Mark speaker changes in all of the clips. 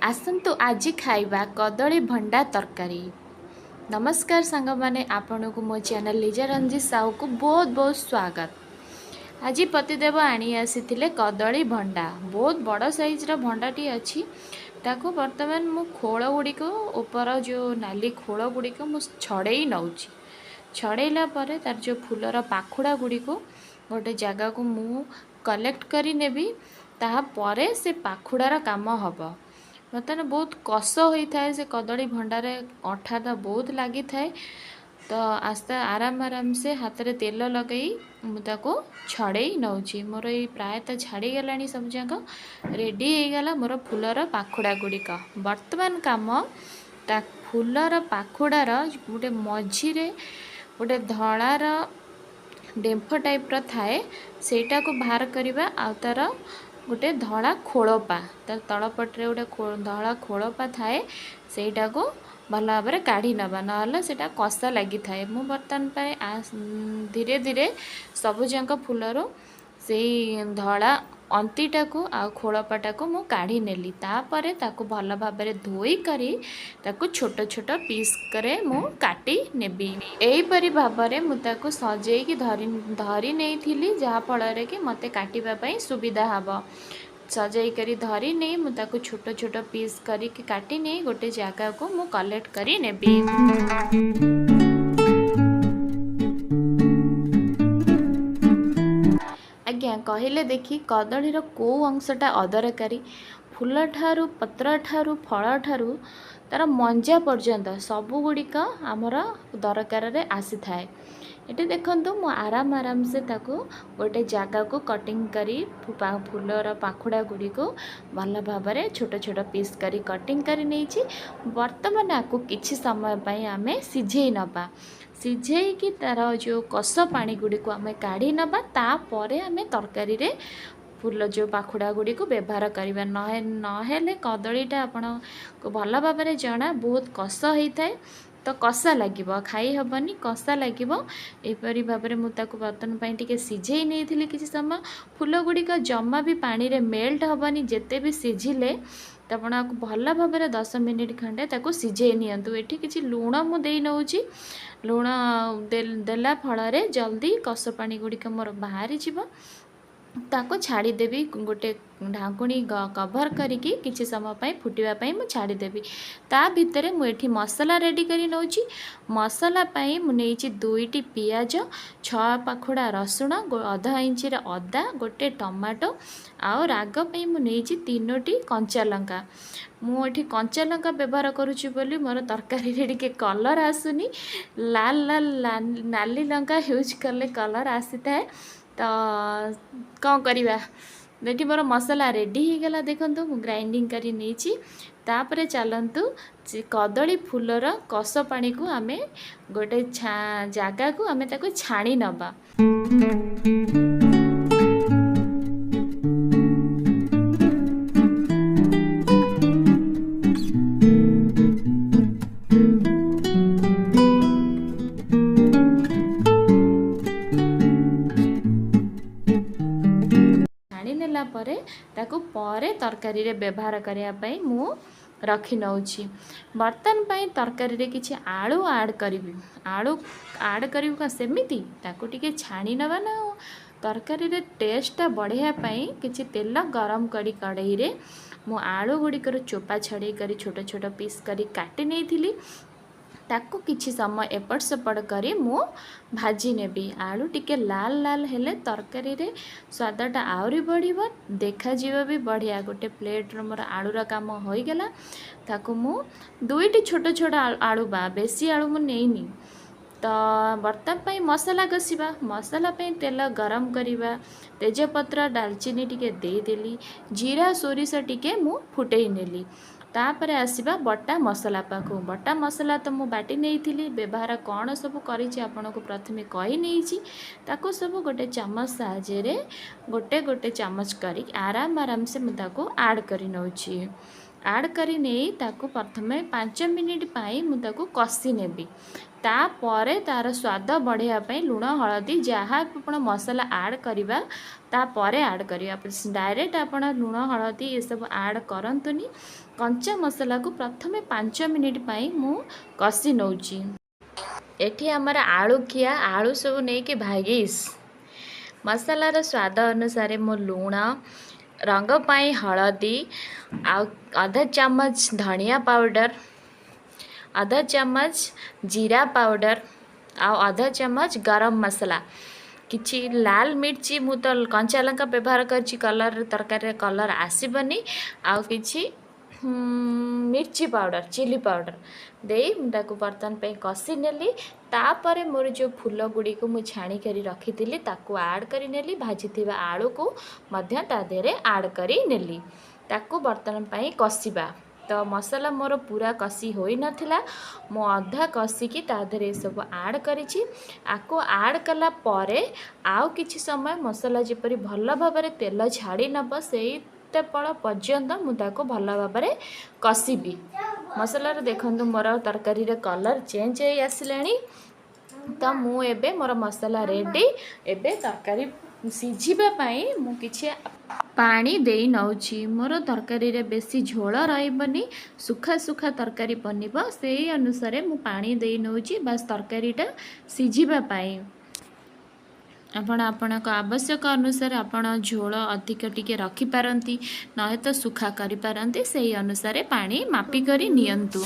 Speaker 1: आसन्तु आज खाइबा कदली भंडा तरकारी। नमस्कार सांग माने आपनको मो चैनल लीजा रंजित साहू को बहुत बहुत स्वागत। आज पतिदेव आनी आसीथिले कदली भंडा, बहुत बड़ साइज रो भंडाटी अछि। ताको वर्तमान मु खोल गुड़ी को ऊपर जो नाली खोल गुड़ी को मु छड़े नौची। छड़ेला परे तार जो फूलर पाखुड़ा गुड़ी को गोटे जगह को मु कलेक्ट करी नेबी। ताहा परे से पाखुड़ार काम हबो। बर्तमान बहुत कष होता है से कदली भंडारे अठा तो बहुत लगी थाए। तो आस्ते आराम से हाथ में तेल लगे मुझे छड़े नौची। मोर ये प्रायतः छाड़ी गलानी सब जाक रेडी हो गला मोर फूलर पाखुड़ा गुड़िक। वर्तमान काम ता फूलर पाखुड़ार गोटे मझीरे गोटे धଳାर डेम्फ टाइप्र थाए सेटा को बाहर करवा आ तार गोटे धड़ा खोलपा तार तलपटे गोटे धड़ा खोलपा थाए सेटा को भल भाव में काढ़ी नवा ना सेटा कषा लगी थाए। मु बर्तमान पर धीरे धीरे सबुजाक फूलर से धड़ा अंतीटा को आ खोलपाटा को मु काढ़ी नेली। तापरे ताको भल भाव में धोई करी ताको छोट छोट पीस करे मु काटी नेबी। एहीपरि भाव में मु ताको सजेकी धरी नहीं थी जहा फल कि मते काटिबा पई सुविधा हबो। सजाई करी धरी नहीं मु ताको छोट छोट पीस करी काटी नहीं गोटे जगह को मु कलेक्ट करी नेबी। आज्ञा कहले देखी कदलीर को अंशटा अदरकारी फूल ठारू पत्र ठारू फल ठारू तार मंजा पर्यंत सबुगुड़िक आमर दरकार रे आसी थाए। ये देखूँ मु आराम से ताको गोटे जगह को कटिंग करी फूलर पाखुड़ा गुड़ी को भल भाव में छोट छोट पीस करी कटिंग करी नहीं। वर्तमान आपको किछि समय पाई आमे सिझे नबा। सिझे कि तार जो कष पानी गुड़ी को आमे काढ़ी नबा। तापरे आमे तरकारी रे फूल जो पाखुड़ा गुड़ी को व्यवहार करवा नहेले कदलीटा आपण को भल भाव में जना बहुत कष होता है तो कषा लगे खाई हेनी कषा लगे। यहपरी भाव में मुझे बर्तन टे सिझे नहीं किसी समय फूल गुड़िक जमा भी पानी रे मेल्ट हेनी जिते भी सिझिले तो आप भल भाव में 10 मिनिट खंडे ताको सिझे नियंतु। एठी किछि लूण मु देई नउची लूण देला फल जल्दी कष पानी गुड़िक मोर बाहरी जीव। ताको छाड़ी देवी गोटे ढाकुणी कवर करिकी किछि समय पाई फुटिबा पाई मु छाड़ी देवी। ता भितरे मु एठी मसला रेडी करी नउची। मसला पाई मु नेइची 2टी पियाज 6 पाखुड़ा रसुण आधा इंची रे अदा गोटे टमाटो आउ राग पाई मु नेइची 3टी कंचा लंका। मु एठी कंचा लंका व्यवहार करूची बोली मोर तरकारी रे टिके कलर आसुनी लाल लाल नाली लंका यूज करले कलर आसीताए। तो कौन करवा देखी मोर मसला रेडी हो गला देखूँ मु ग्राइंडिंग करी नहीं। तापरे चलतु कदली फूलर कष पानी को आमे गोटे जगह को आमे ताको छाणी नबा। परे ताको परे तरकारी रे व्यवहार करने मु रखी नौची। बर्तन पाई तरकारी रे किछि आलू ऐड करी आलू ऐड करी सेमिति ताको टिके छाणी नवा ना तरकारी रे टेस्टा बढ़िया पाई किछि तेल गरम करी कड़ाई रे मु आलू गुड़िकर चोपा छड़े करी छोट छोट पीस करी काटी नहीं थी। ताको किछि समय एपट सेपट करी मु भाजी नेबी। आलू टिके लाल लाल हेले तरकारी रे स्वादटा आउरी बढ़िबो देखा जीव भी बढ़िया। गोटे प्लेट रो मोर आलूर काम हो गला। ताको मु 2टी छोट छोट आलू बा बेसी आलू मु नेइनी। तो बर्तन पाई मसला कषिबा मसला पाई तेल गरम करिबा तेजपत्र डालचीनी टिके दे देली जीरा सोरिष टिके मु फुटेई नेली। तापरे आसीबा बटा मसला पाखु। बटा मसला तो मु बाटी नहीं थी व्यवहार कौन सब करी आपको प्रथमे कही नहीं ताको सब गोटे चमच साहाय्य गोटे गोटे चमच करी आराम से मुझे ऐड करी नौची। आड करी नहीं ताकू प्रथमे 5 मिनिट पाई मु ताकू कसी नेबी तापरे तार स्वाद बढ़ाई लुण हलदी जहाँ आपण मसला आड करवा तापर आड करिया डायरेक्ट आपण लुण हलदी ये सब आड करंतुनी कंचा मसला को प्रथमे 5 मिनिट पाई मु कसी नौची। एठी हमर आलू किया आलू सब नहीं कि भागीस मसलार स्वाद अनुसार मो लुण रंग पाई हलदी आधा चम्मच धनिया पाउडर आधा चम्मच जीरा पाउडर आधा चम्मच गरम मसला किछि लाल मिर्ची मु तो कंचा लंका व्यवहार करछि कलर तरकारी कलर आसीबनी आउ किछि मिर्ची पाउडर चिली पाउडर दे ताकू बर्तन पे कसी नेली तापरे मोर जो फूल गुड़ी को मुझे छाणी करी रखी थी ताकू आड करी नेली भाजी आलू को मध्य ता देहरे आड करी नेली ताकू बर्तन पे कसीबा तो मसला मोर पूरा कसी होई नथिला मो अधा कसिकी ता देहरे सब आड करिछि आको आड कला परे आउ किछि समय मसला जेपरी भल भाबरे तेल छाड़ी नब सेई तेपळ पर्यंत मुझे भल भाव कसीबी मसलार देखंतु मोर तरकारी रे कलर चेंज हो आसिलानी तो मु एबे मोर मसला रेडी एबे तरकारी सिझिबा पई मु किछि पानी देई नउछि मोर तरकारी रे बेसी झोल रहइबनी सुखा सुखा तरकारी बनिबो सेही अनुसार मु पानी देई नउछि बस तरकारीटा सिझिबा पई आपण आपणक आवश्यक अनुसार आपण झोल अधिक टिके रखी पारंती नहे तो सुखा करि पारंती सेही अनुसार पानी मापी करी नियंतु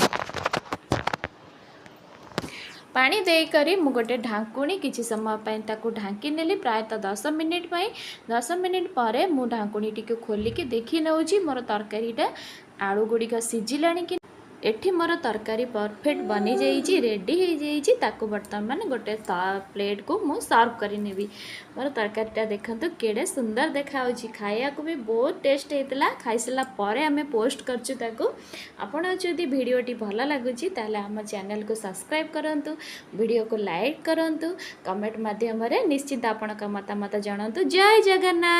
Speaker 1: पानी दे करी मु गोटे ढांकुणी किछि समय पई ताकू ढांकी नेली प्रायतः 10 मिनिट पई 10 मिनिट परे मु ढांकुणी टिके खोलिकी देखि नउछि मोर तरकारीटा आलू गुडी का सिझिलाणी कि एठी मोर तरकारी परफेक्ट बनी जाइए रेडी हो जाइए ताकू बर्तमान गोटे प्लेट को मु सर्व करी नेबी मोर तरकारीटा देखंतु केड़े सुंदर देखा खाया को भी बहुत टेस्ट होता खाई सारा पर आम पोस्ट करछु ताकू आपण जदि वीडियोटी भल लगुची ताले आम चैनल को सब्सक्राइब करंतु वीडियो को लाइक करंतु कमेंट माध्यम रे निश्चित आपण का मतामत जणांतु। जय जगन्नाथ।